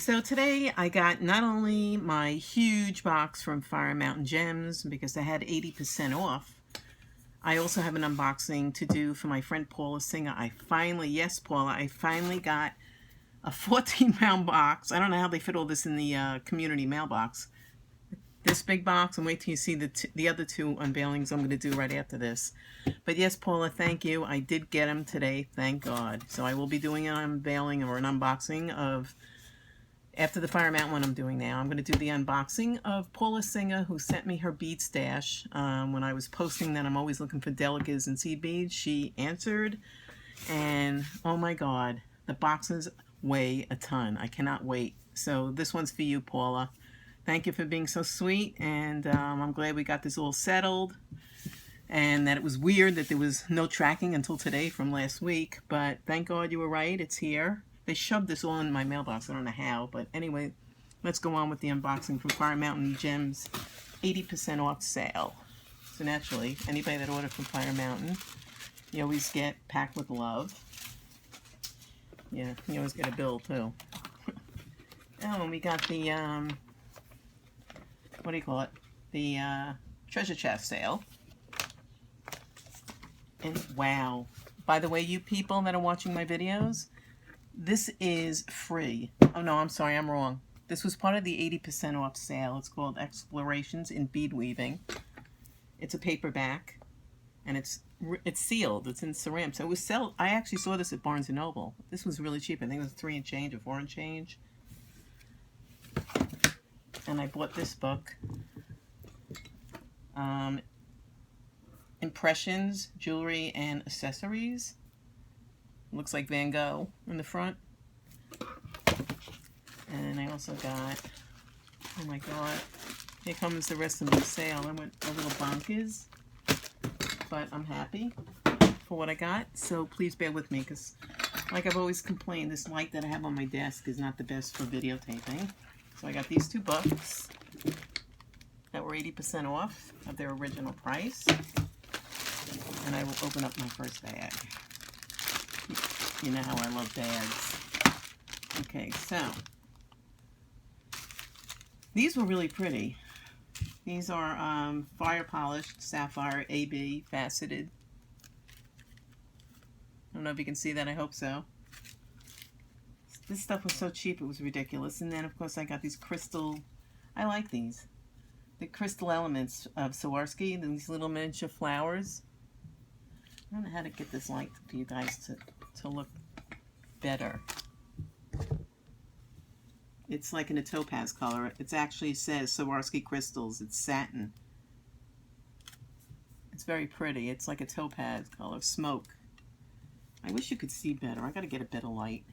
So today I got not only my huge box from Fire Mountain Gems because they had 80% off, I also have an unboxing to do for my friend Paula Singer. Yes Paula, I finally got a 14-pound box. I don't know how they fit all this in the community mailbox. This big box, and wait till you see the other two unveilings I'm going to do right after this. But yes, Paula, thank you. I did get them today, thank God. So I will be doing an unveiling or an unboxing of, after the Fire Mountain one I'm doing now, I'm going to do the unboxing of Paula Singer, who sent me her bead stash. When I was posting that I'm always looking for delicas and seed beads, she answered, and oh my God, the boxes weigh a ton. I cannot wait. So this one's for you, Paula. Thank you for being so sweet, and I'm glad we got this all settled, and that it was weird that there was no tracking until today from last week, but thank God you were right, it's here. They shoved this all in my mailbox, I don't know how, but anyway, let's go on with the unboxing from Fire Mountain Gems 80% off sale. So naturally, anybody that ordered from Fire Mountain, you always get packed with love. Yeah, you always get a bill too. Oh, and we got the, what do you call it? The treasure chest sale. And wow. By the way, you people that are watching my videos, this is free. Oh no, I'm sorry, I'm wrong. This was part of the 80% off sale. It's called Explorations in Bead Weaving. It's a paperback, and it's sealed. It's in ceramic. So it was I actually saw this at Barnes & Noble. This was really cheap. I think it was 3 and change or 4 and change. And I bought this book. Impressions, Jewelry, and Accessories. Looks like Van Gogh in the front. And I also got, oh my God, here comes the rest of the sale. I went a little bonkers, but I'm happy for what I got. So please bear with me, because like I've always complained, this light that I have on my desk is not the best for videotaping. So I got these 2 books that were 80% off of their original price. And I will open up my first bag. You know how I love bags. Okay, so these were really pretty. These are fire polished sapphire AB faceted. I don't know if you can see that, I hope so. This stuff was so cheap, it was ridiculous. And then of course I got these crystal, I like these. The crystal elements of Swarovski, these little miniature flowers. I don't know how to get this light for you guys to look better. It's like in a topaz color. It actually says Swarovski crystals. It's satin. It's very pretty. It's like a topaz color, smoke. I wish you could see better. I gotta get a better light.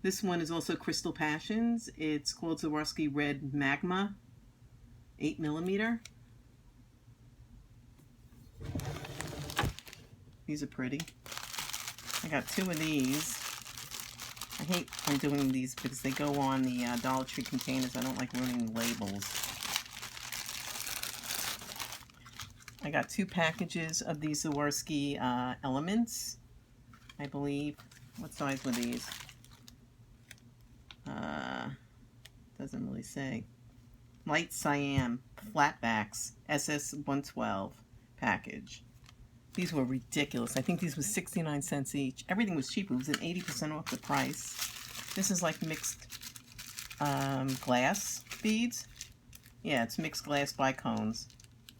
This one is also Crystal Passions. It's called Swarovski Red Magma, 8mm. These are pretty. I got 2 of these. I hate when doing these because they go on the Dollar Tree containers. I don't like ruining labels. I got 2 packages of these Swarovski elements, I believe. What size were these? Doesn't really say. Light Siam flatbacks SS112 package. These were ridiculous. I think these were 69 cents each. Everything was cheap. It was at 80% off the price. This is like mixed glass beads. Yeah, it's mixed glass bicones.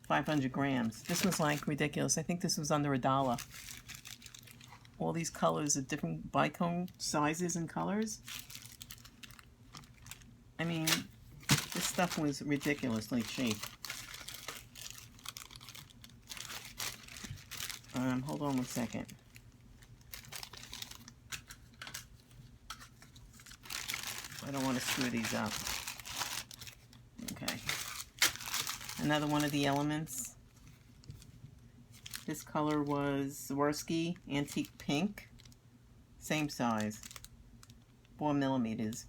500 grams. This was like ridiculous. I think this was under $1. All these colors of different bicone sizes and colors. I mean, this stuff was ridiculously cheap. Hold on one second. I don't want to screw these up. Okay. Another one of the elements. This color was Swarovski Antique Pink. Same size. 4mm.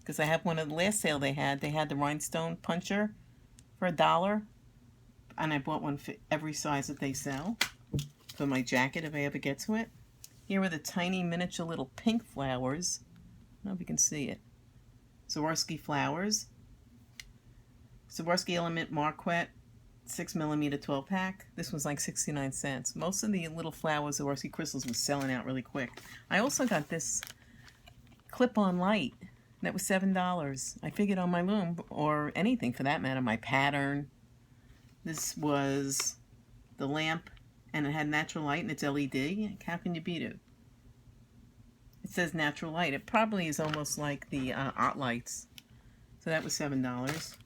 Because I have one of the last sale they had the rhinestone puncher for $1. And I bought one for every size that they sell. For my jacket if I ever get to it. Here are the tiny miniature little pink flowers. don't know if you can see it. Swarovski flowers. Swarovski Element Marquette 6mm 12-pack. This was like 69 cents. Most of the little flowers, Swarovski crystals, was selling out really quick. I also got this clip-on light that was $7. I figured on my loom, or anything for that matter, my pattern. This was the lamp, and it had natural light, and it's LED. How can you beat it? It says natural light. It probably is almost like the Art Lights. So that was $7.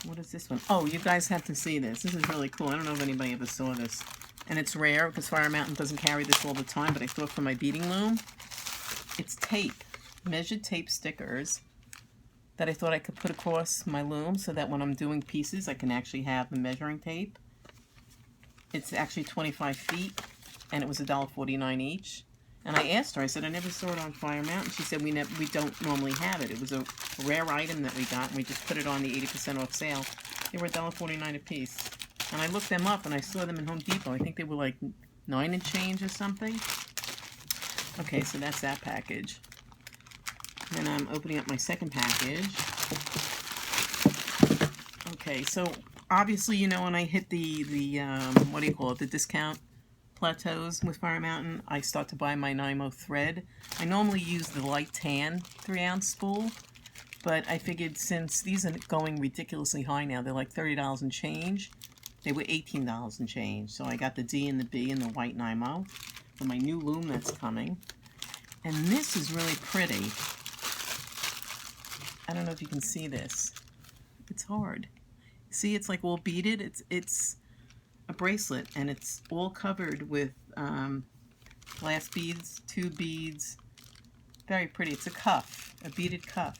What is this one? Oh, you guys have to see this. This is really cool. I don't know if anybody ever saw this. And it's rare because Fire Mountain doesn't carry this all the time, but I thought for my beading loom, it's tape. Measured tape stickers that I thought I could put across my loom so that when I'm doing pieces, I can actually have the measuring tape. It's actually 25 feet, and it was $1.49 each. And I asked her, I said, I never saw it on Fire Mountain. She said, we don't normally have it. It was a rare item that we got, and we just put it on the 80% off sale. They were $1.49 a piece. And I looked them up, and I saw them in Home Depot. I think they were like 9 and change or something. Okay, so that's that package. And I'm opening up my second package. Okay, so obviously, you know, when I hit the what do you call it, the discount plateaus with Fire Mountain, I start to buy my Nymo thread. I normally use the light tan 3-ounce spool, but I figured since these are going ridiculously high now, they're like $30 and change, they were $18 and change. So I got the D and the B and the white Nymo for my new loom that's coming. And this is really pretty. I don't know if you can see this. It's hard. See, it's like all beaded. It's a bracelet, and it's all covered with glass beads, tube beads. Very pretty. It's a cuff, a beaded cuff.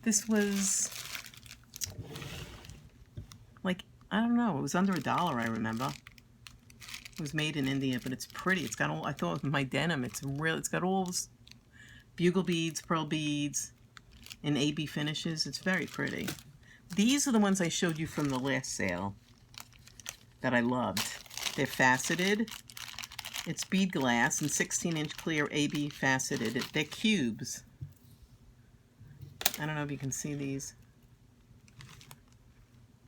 This was like, I don't know, it was under $1, I remember. It was made in India, but it's pretty. It's got all, I thought with my denim, it's got all those bugle beads, pearl beads, and AB finishes. It's very pretty. These are the ones I showed you from the last sale that I loved. They're faceted. It's bead glass and 16-inch clear AB faceted. They're cubes. I don't know if you can see these.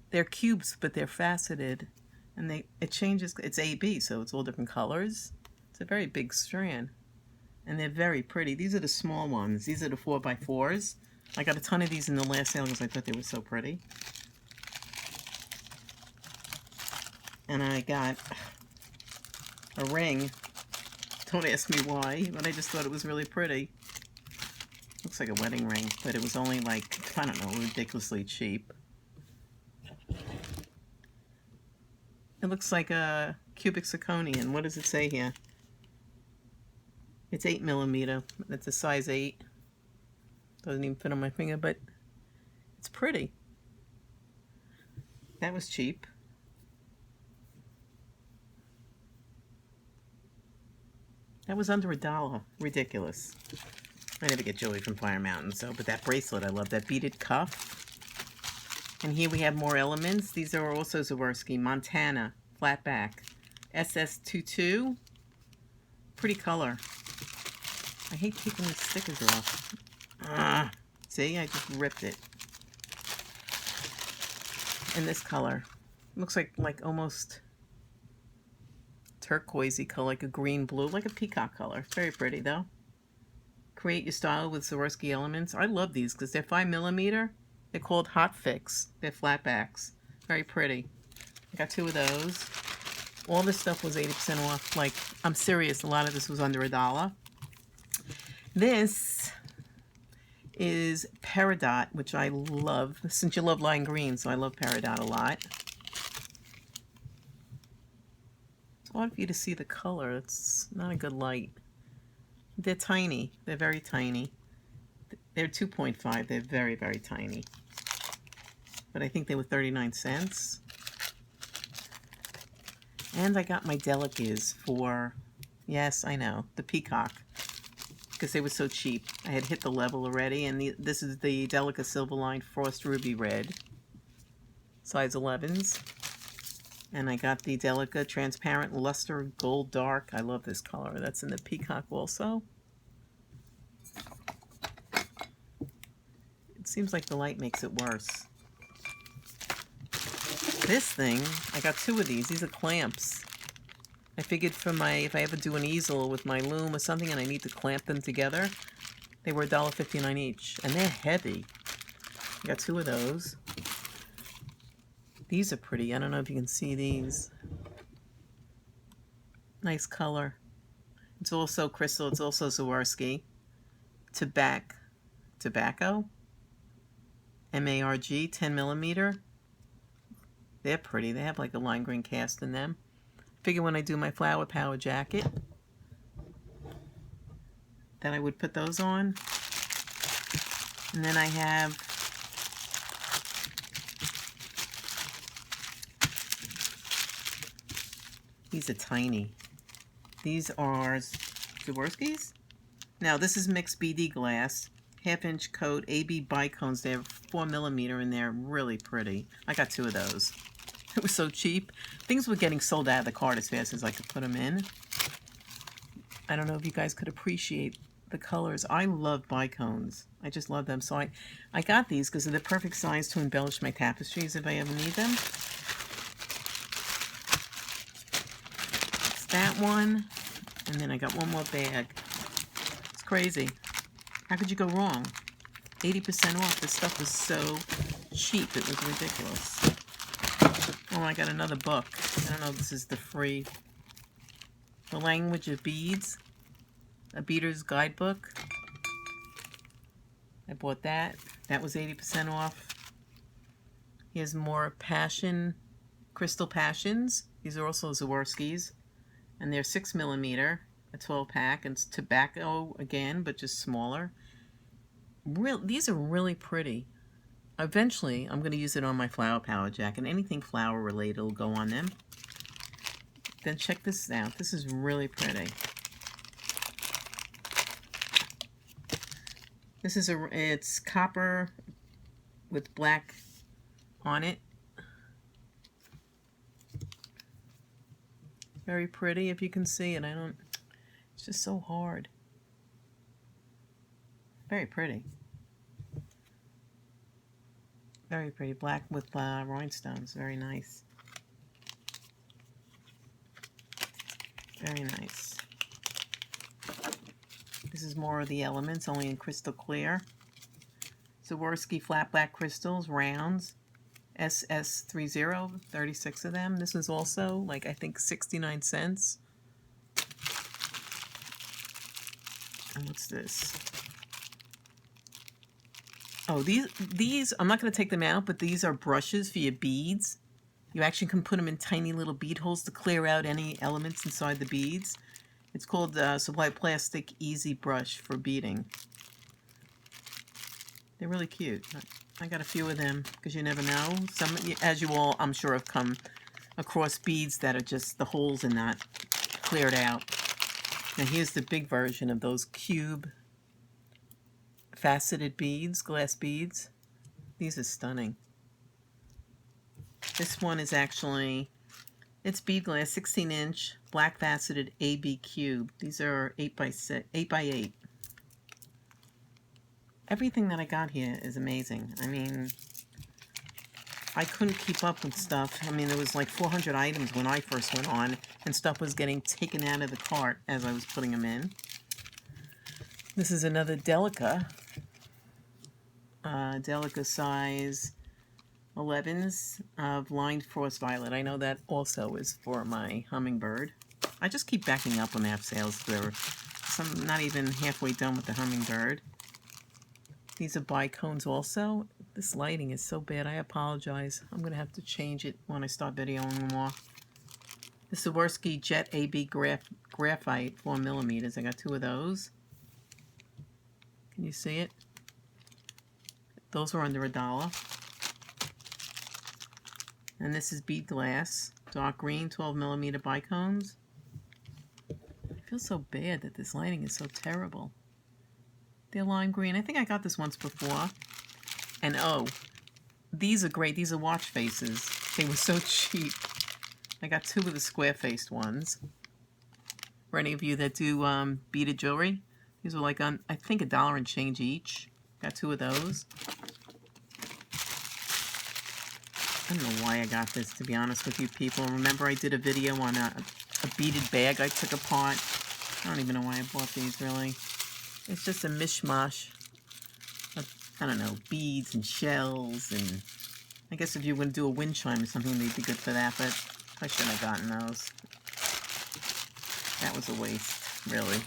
They're cubes, but they're faceted. And it changes, it's AB, so it's all different colors. It's a very big strand. And they're very pretty. These are the small ones. These are the 4x4s. I got a ton of these in the last sale because I thought they were so pretty. And I got a ring. Don't ask me why, but I just thought it was really pretty. Looks like a wedding ring, but it was only like, I don't know, ridiculously cheap. It looks like a cubic zirconian. What does it say here? It's 8mm. It's a size 8. Doesn't even fit on my finger, but it's pretty. That was cheap. That was under $1. Ridiculous. I never get jewelry from Fire Mountain, so, but that bracelet, I love that beaded cuff. And here we have more elements. These are also Swarovski, Montana, flat back, SS22. Pretty color. I hate taking these stickers off. See, I just ripped it. In this color. Looks like almost turquoisey color, like a green blue, like a peacock color. It's very pretty though. Create your style with Swarovski elements. I love these because they're 5mm. They're called Hot Fix. They're flat backs. Very pretty. I got 2 of those. All this stuff was 80% off. Like, I'm serious, a lot of this was under $1. This is Peridot, which I love. Since you love lime green, so I love Peridot a lot. It's hard for you to see the color. It's not a good light. They're tiny. They're very tiny. They're 2.5. They're very, very tiny. But I think they were 39 cents. And I got my Delicas for, yes, I know, the peacock. Because they were so cheap. I had hit the level already. And this is the Delica Silverline Frost Ruby Red. Size 11s. And I got the Delica Transparent Luster Gold Dark. I love this color. That's in the peacock also. Seems like the light makes it worse. This thing, I got 2 of these. These are clamps. I figured for if I ever do an easel with my loom or something and I need to clamp them together, they were $1.59 each. And they're heavy. I got 2 of those. These are pretty. I don't know if you can see these. Nice color. It's also crystal. It's also Swarovski. Tobacco. MARG, 10 millimeter. They're pretty. They have like a lime green cast in them. Figure when I do my flower power jacket that I would put those on. And then I have these are tiny. These are Swarovskis. Now this is mixed BD glass, 1/2-inch coat, AB bicones. They have 4 millimeter and they're really pretty. I got 2 of those. It was so cheap. Things were getting sold out of the cart as fast as I could put them in. I don't know if you guys could appreciate the colors. I love bicones. I just love them. So I got these because they're the perfect size to embellish my tapestries if I ever need them. It's that one. And then I got one more bag. It's crazy. How could you go wrong? 80% off. This stuff was so cheap. It was ridiculous. Oh, I got another book. I don't know if this is The Language of Beads. A Beader's Guidebook. I bought that. That was 80% off. Here's more Crystal Passions. These are also Swarovskis. And they're 6 millimeter, a 12-pack. And it's tobacco again, but just smaller. These are really pretty. Eventually, I'm going to use it on my flower power jacket. Anything flower related will go on them. Then check this out. This is really pretty. This is it's copper with black on it. Very pretty if you can see it. It's just so hard. Very pretty. Very pretty. Black with rhinestones. Very nice. Very nice. This is more of the elements, only in crystal clear. Swarovski flat black crystals, rounds. SS30, 36 of them. This was also, like, I think 69 cents. And what's this? Oh, these, I'm not going to take them out, but these are brushes for your beads. You actually can put them in tiny little bead holes to clear out any elements inside the beads. It's called Supply Plastic Easy Brush for beading. They're really cute. I got a few of them because you never know. Some, as you all, I'm sure, have come across beads that are just the holes are not cleared out. Now here's the big version of those cube faceted beads, glass beads. These are stunning. This one is actually, it's bead glass, 16-inch, black faceted AB cube. These are 8x8. Everything that I got here is amazing. I mean, I couldn't keep up with stuff. I mean, there was like 400 items when I first went on, and stuff was getting taken out of the cart as I was putting them in. This is another Delica. Delica size 11s of lined frost violet. I know that also is for my hummingbird. I just keep backing up when they have sales. I'm not even halfway done with the hummingbird. These are bicones also. This lighting is so bad. I apologize. I'm going to have to change it when I start videoing more. The Swarovski Jet AB Graphite 4 millimeters. I got 2 of those. Can you see it? Those were under $1. And this is bead glass, dark green, 12 millimeter bicones. I feel so bad that this lighting is so terrible. They're lime green. I think I got this once before. And oh, these are great. These are watch faces. They were so cheap. I got 2 of the square-faced ones. For any of you that do beaded jewelry, these were like, I think $1 and change each. Got 2 of those. I don't know why I got this, to be honest with you people. Remember I did a video on a beaded bag I took apart? I don't even know why I bought these, really. It's just a mishmash of, I don't know, beads and shells, and I guess if you would do a wind chime or something, they'd be good for that, but I shouldn't have gotten those. That was a waste, really.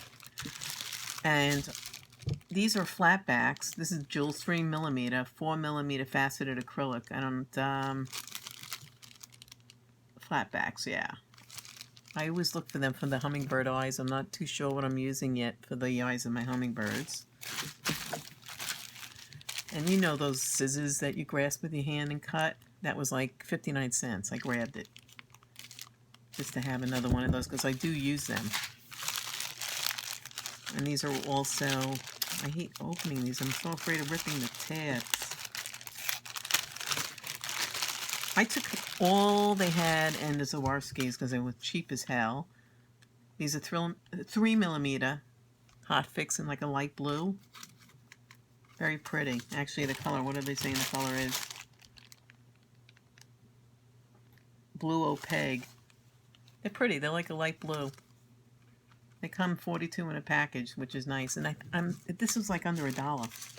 And these are flat backs. This is Jules 3mm, 4mm faceted acrylic. I don't, flat backs, yeah. I always look for them for the hummingbird eyes. I'm not too sure what I'm using yet for the eyes of my hummingbirds. And you know those scissors that you grasp with your hand and cut? That was like 59 cents. I grabbed it just to have another one of those because I do use them. And these are also, I hate opening these. I'm so afraid of ripping the tabs. I took all they had and the Swarovskis because they were cheap as hell. These are 3mm hot fix in like a light blue. Very pretty. Actually, the color, what are they saying the color is? Blue opaque. They're pretty. They're like a light blue. They come 42 in a package, which is nice. And this was like under $1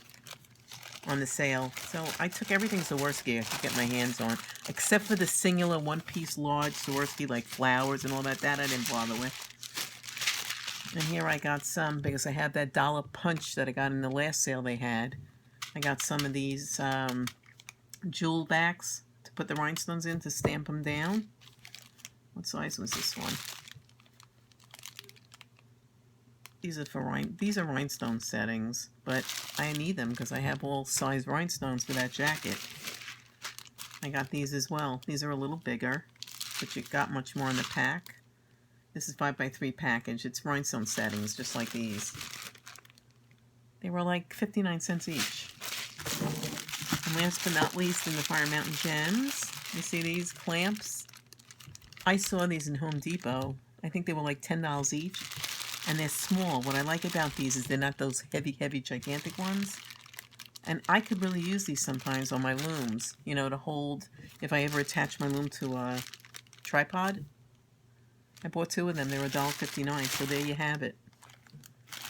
on the sale. So I took everything Swarovski I could get my hands on, except for the singular one-piece large Swarovski, like flowers and all that. That I didn't bother with. And here I got some, because I had that dollar punch that I got in the last sale they had. I got some of these jewel backs to put the rhinestones in to stamp them down. What size was this one? These are rhinestone settings, but I need them because I have all size rhinestones for that jacket. I got these as well. These are a little bigger, but you got much more in the pack. This is 5x3 package. It's rhinestone settings, just like these. They were like 59 cents each. And last but not least, in the Fire Mountain Gems, you see these clamps? I saw these in Home Depot. I think they were like $10 each. And they're small. What I like about these is they're not those heavy, gigantic ones. And I could really use these sometimes on my looms, you know, to hold, if I ever attach my loom to a tripod. I bought 2 of them. They were $1.59, so there you have it.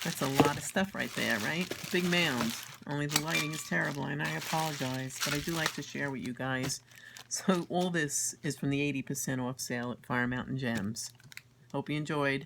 That's a lot of stuff right there, right? Big mound. Only the lighting is terrible, and I apologize, but I do like to share with you guys. So all this is from the 80% off sale at Fire Mountain Gems. Hope you enjoyed.